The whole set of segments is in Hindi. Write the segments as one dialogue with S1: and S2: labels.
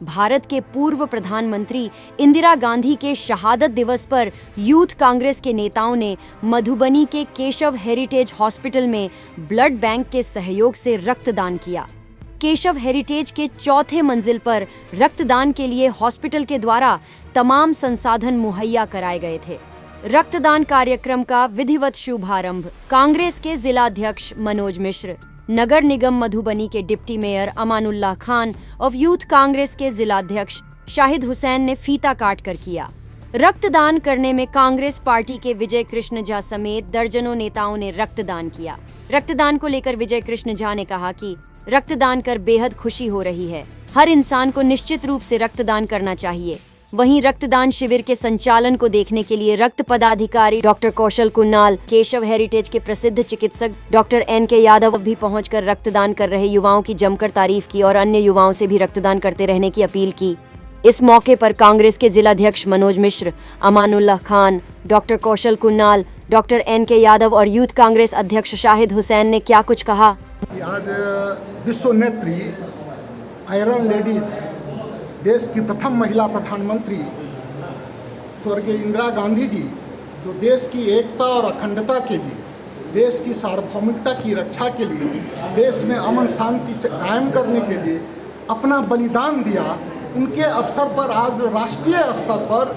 S1: भारत के पूर्व प्रधानमंत्री इंदिरा गांधी के शहादत दिवस पर यूथ कांग्रेस के नेताओं ने मधुबनी के केशव हेरिटेज हॉस्पिटल में ब्लड बैंक के सहयोग से रक्तदान किया। केशव हेरिटेज के चौथे मंजिल पर रक्तदान के लिए हॉस्पिटल के द्वारा तमाम संसाधन मुहैया कराए गए थे। रक्तदान कार्यक्रम का विधिवत शुभारंभ कांग्रेस के जिलाध्यक्ष मनोज मिश्र, नगर निगम मधुबनी के डिप्टी मेयर अमानुल्लाह खान और यूथ कांग्रेस के जिलाध्यक्ष शाहिद हुसैन ने फीता काट कर किया। रक्तदान करने में कांग्रेस पार्टी के विजय कृष्ण झा समेत दर्जनों नेताओं ने रक्तदान किया। रक्तदान को लेकर विजय कृष्ण झा ने कहा कि रक्तदान कर बेहद खुशी हो रही है। हर इंसान को निश्चित रूप से रक्तदान करना चाहिए। वहीं रक्तदान शिविर के संचालन को देखने के लिए रक्त पदाधिकारी डॉक्टर कौशल कुन्नाल, केशव हेरिटेज के प्रसिद्ध चिकित्सक डॉक्टर NK यादव भी पहुंचकर रक्तदान कर रहे युवाओं की जमकर तारीफ की और अन्य युवाओं से भी रक्तदान करते रहने की अपील की। इस मौके पर कांग्रेस के जिलाध्यक्ष मनोज मिश्र, अमानुल्लाह खान, डॉक्टर कौशल कुन्नाल, डॉक्टर NK यादव और यूथ कांग्रेस अध्यक्ष शाहिद हुसैन ने क्या कुछ कहा।
S2: आज विश्व नेत्री आयरन लेडीज, देश की प्रथम महिला प्रधानमंत्री स्वर्गीय इंदिरा गांधी जी, जो देश की एकता और अखंडता के लिए, देश की सार्वभौमिकता की रक्षा के लिए, देश में अमन शांति कायम करने के लिए अपना बलिदान दिया, उनके अवसर पर आज राष्ट्रीय स्तर पर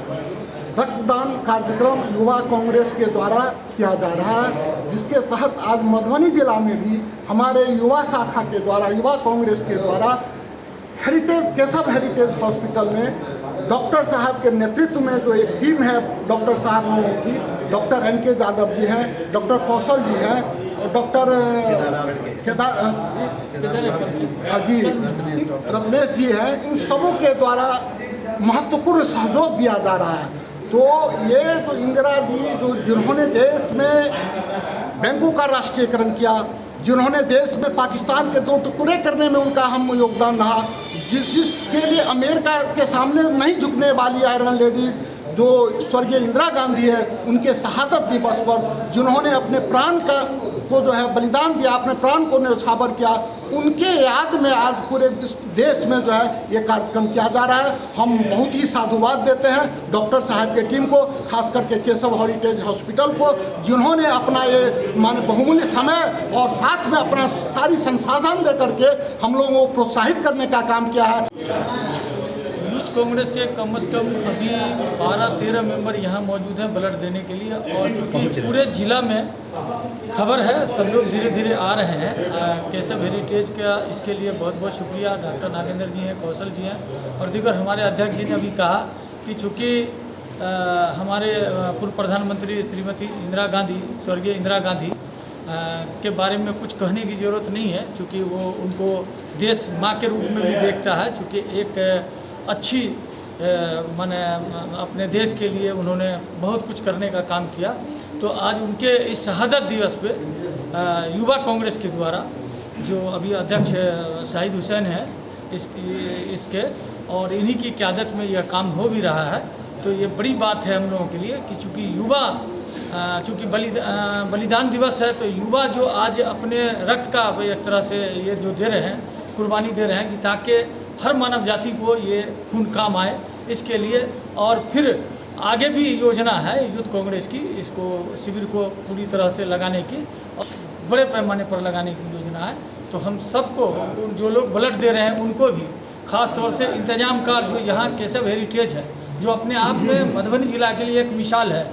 S2: रक्तदान कार्यक्रम युवा कांग्रेस के द्वारा किया जा रहा है, जिसके तहत आज मधुबनी जिला में भी हमारे युवा शाखा के द्वारा, युवा कांग्रेस के द्वारा केशव हेरिटेज हॉस्पिटल में डॉक्टर साहब के नेतृत्व में जो एक टीम है डॉक्टर साहब लोगों की, डॉक्टर NK यादव जी हैं, डॉक्टर कौशल जी हैं और डॉक्टर रत्नेश जी हैं, इन सबों के द्वारा महत्वपूर्ण सहयोग दिया जा रहा है। तो ये जो इंदिरा जी जिन्होंने देश में बैंकों का राष्ट्रीयकरण किया, जिन्होंने देश में पाकिस्तान के 2 टुकड़े करने में उनका अहम योगदान रहा, जिसके लिए अमेरिका के सामने नहीं झुकने वाली आयरन लेडी जो स्वर्गीय इंदिरा गांधी है, उनके शहादत दिवस पर जिन्होंने अपने प्राण को जो है बलिदान दिया, अपने प्राण को न्यौछावर किया, उनके याद में आज पूरे देश में जो है ये कार्यक्रम किया जा रहा है। हम बहुत ही साधुवाद देते हैं डॉक्टर साहब के टीम को, खास करके केशव हेरिटेज हॉस्पिटल को, जिन्होंने अपना ये माने बहुमूल्य समय और साथ में अपना सारी संसाधन दे करके हम लोगों को प्रोत्साहित करने का काम किया है।
S3: यूथ कांग्रेस के कम से कम अभी 12-13 मेंबर यहाँ मौजूद हैं ब्लड देने के लिए, और चूँकि पूरे जिला में खबर है, सब लोग धीरे धीरे आ रहे हैं। केशव हेरिटेज का इसके लिए बहुत बहुत शुक्रिया। डॉक्टर नागेंद्र जी हैं, कौशल जी हैं और दीगर हमारे अध्यक्ष जी ने अभी कहा कि चूँकि हमारे पूर्व प्रधानमंत्री श्रीमती इंदिरा गांधी, स्वर्गीय इंदिरा गांधी के बारे में कुछ कहने की ज़रूरत नहीं है, चूँकि वो उनको देश माँ के रूप में भी देखता है। चूँकि एक अच्छी माने अपने देश के लिए उन्होंने बहुत कुछ करने का काम किया। तो आज उनके इस शहादत दिवस पे युवा कांग्रेस के द्वारा जो अभी अध्यक्ष शाहिद हुसैन है इसके और इन्हीं की क़यादत में यह काम हो भी रहा है। तो ये बड़ी बात है हम लोगों के लिए कि चूँकि युवा चूँकि बलिदान दिवस है, तो युवा जो आज अपने रक्त का एक तरह से ये जो दे रहे हैं, कुर्बानी दे रहे हैं कि ताकि हर मानव जाति को ये खून काम आए, इसके लिए। और फिर आगे भी योजना है यूथ कांग्रेस की, इसको शिविर को पूरी तरह से लगाने की और बड़े पैमाने पर लगाने की योजना है। तो हम सबको, जो लोग ब्लड दे रहे हैं उनको भी, ख़ास तौर से इंतजामकार जो यहाँ केशव हेरिटेज है, जो अपने आप में मधुबनी जिला के लिए एक मिसाल है।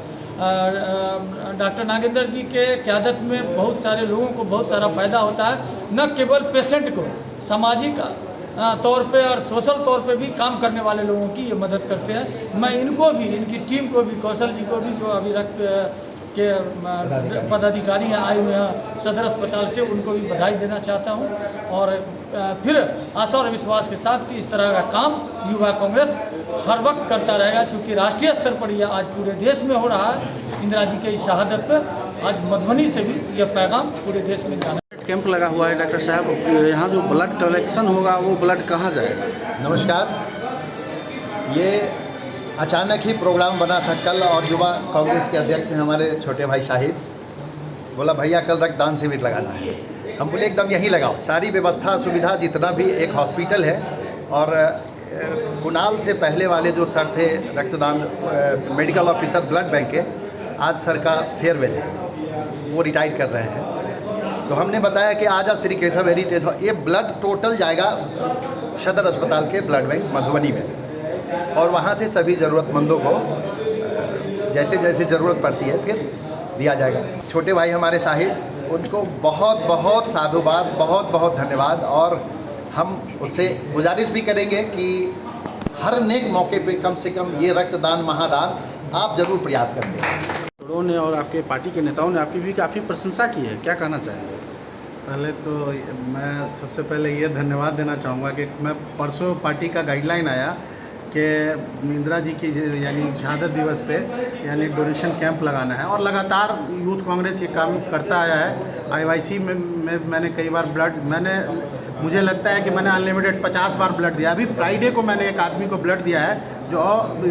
S3: डॉक्टर नागेंद्र जी के क़यादत में बहुत सारे लोगों को बहुत सारा फ़ायदा होता है, न केवल पेशेंट को, सामाजिक तौर पे और सोशल तौर पे भी काम करने वाले लोगों की ये मदद करते हैं। मैं इनको भी, इनकी टीम को भी, कौशल जी को भी, जो अभी रक्त के पदाधिकारी हैं आए हुए हैं सदर अस्पताल से, उनको भी बधाई देना चाहता हूं। और फिर आशा और विश्वास के साथ कि इस तरह का काम युवा कांग्रेस हर वक्त करता रहेगा, क्योंकि राष्ट्रीय स्तर पर यह आज पूरे देश में हो रहा है। इंदिरा जी के इस शहादत पर आज मधुबनी से भी यह पैगाम पूरे देश में जाना।
S4: कैंप लगा हुआ है डॉक्टर साहब, यहाँ जो ब्लड कलेक्शन होगा वो ब्लड कहाँ जाएगा?
S5: नमस्कार। ये अचानक ही प्रोग्राम बना था कल, और युवा कांग्रेस के अध्यक्ष हैं हमारे छोटे भाई शाहिद, बोला भैया कल रक्तदान शिविर लगाना है। हम बोले एकदम यहीं लगाओ, सारी व्यवस्था सुविधा जितना भी एक हॉस्पिटल है और कुणाल से पहले वाले जो सर थे रक्तदान मेडिकल ऑफिसर ब्लड बैंक के, आज सर का फेयरवेल है, वो रिटायर कर रहे हैं। तो हमने बताया कि आज श्री केशव हेरिटेज, ये ब्लड टोटल जाएगा सदर अस्पताल के ब्लड बैंक मधुबनी में, और वहाँ से सभी ज़रूरतमंदों को जैसे जैसे ज़रूरत पड़ती है फिर दिया जाएगा। छोटे भाई हमारे शाहिद, उनको बहुत बहुत साधुवाद, बहुत बहुत धन्यवाद, और हम उससे गुजारिश भी करेंगे कि हर नेक मौके पे कम से कम ये रक्तदान महादान आप जरूर प्रयास करते हैं।
S4: लोगों ने और आपके पार्टी के नेताओं ने आपकी भी काफ़ी प्रशंसा की है, क्या कहना चाहेंगे?
S6: पहले तो मैं सबसे पहले ये धन्यवाद देना चाहूँगा कि मैं परसों पार्टी का गाइडलाइन आया कि इंदिरा जी की यानी शहादत दिवस पे यानी डोनेशन कैंप लगाना है, और लगातार यूथ कांग्रेस ये काम करता आया है। आईवाईसी में मैंने कई बार मुझे लगता है कि मैंने अनलिमिटेड 50 बार ब्लड दिया। अभी फ्राइडे को मैंने एक आदमी को ब्लड दिया है जो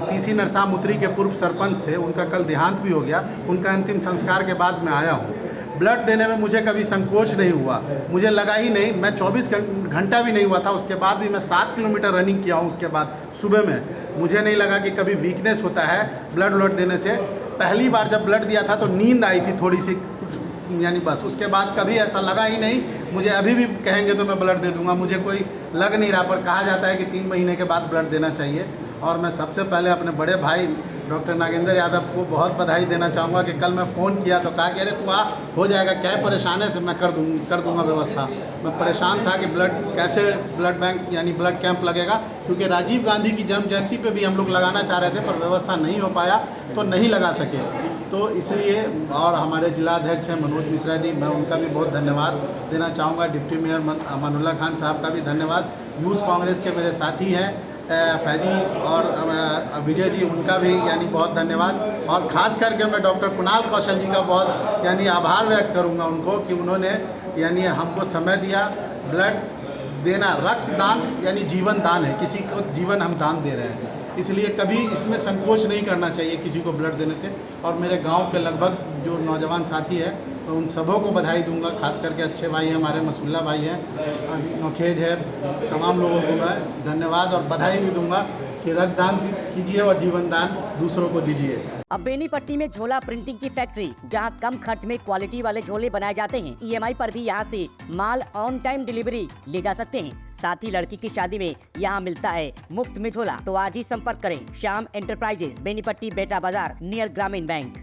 S6: तीसी नरसामुत्री के पूर्व सरपंच थे, उनका कल देहांत भी हो गया। उनका अंतिम संस्कार के बाद मैं आया हूँ। ब्लड देने में मुझे कभी संकोच नहीं हुआ, मुझे लगा ही नहीं। मैं 24 घंटा भी नहीं हुआ था, उसके बाद भी मैं 7 किलोमीटर रनिंग किया हूँ। उसके बाद सुबह में मुझे नहीं लगा कि कभी वीकनेस होता है ब्लड देने से। पहली बार जब ब्लड दिया था तो नींद आई थी थोड़ी सी, यानी बस। उसके बाद कभी ऐसा लगा ही नहीं। मुझे अभी भी कहेंगे तो मैं ब्लड दे दूंगा, मुझे कोई लग नहीं रहा। पर कहा जाता है कि 3 महीने के बाद ब्लड देना चाहिए। और मैं सबसे पहले अपने बड़े भाई डॉक्टर नागेंद्र यादव को बहुत बधाई देना चाहूँगा कि कल मैं फ़ोन किया तो कहा कि अरे तू आ, हो जाएगा, क्या परेशान है, से मैं कर दूँगा व्यवस्था। मैं परेशान था कि कैसे ब्लड बैंक यानी ब्लड कैंप लगेगा, क्योंकि राजीव गांधी की जन्म जयंती पे भी हम लोग लगाना चाह रहे थे, पर व्यवस्था नहीं हो पाया तो नहीं लगा सके। तो इसलिए, और हमारे जिलाध्यक्ष हैं मनोज मिश्रा जी, मैं उनका भी बहुत धन्यवाद देना चाहूँगा। डिप्टी मेयर अमानुल्लाह खान साहब का भी धन्यवाद। यूथ कांग्रेस के मेरे साथी हैं फैजी और विजय जी, उनका भी यानी बहुत धन्यवाद। और ख़ास करके मैं डॉक्टर कुणाल कौशल जी का बहुत यानी आभार व्यक्त करूंगा उनको कि उन्होंने यानी हमको समय दिया। ब्लड देना रक्तदान यानी जीवन दान है, किसी को जीवन हम दान दे रहे हैं, इसलिए कभी इसमें संकोच नहीं करना चाहिए किसी को ब्लड देने से। और मेरे गांव के लगभग जो नौजवान साथी हैं तो उन सबों को बधाई दूंगा, खास करके अच्छे भाई हैं हमारे, मसुल्ला भाई हैं, नौखेज है, तमाम लोगों को मैं धन्यवाद और बधाई भी दूंगा कि रक्तदान कीजिए और जीवन दान दूसरों को दीजिए।
S7: अब बेनीपट्टी में झोला प्रिंटिंग की फैक्ट्री, जहां कम खर्च में क्वालिटी वाले झोले बनाए जाते हैं। EMI पर भी यहां से माल ऑन टाइम डिलीवरी ले जा सकते हैं। साथ ही लड़की की शादी में यहां मिलता है मुफ्त में झोला। तो आज ही संपर्क करें श्याम एंटरप्राइजेज, बेनीपट्टी, बेटा बाजार, नियर ग्रामीण बैंक।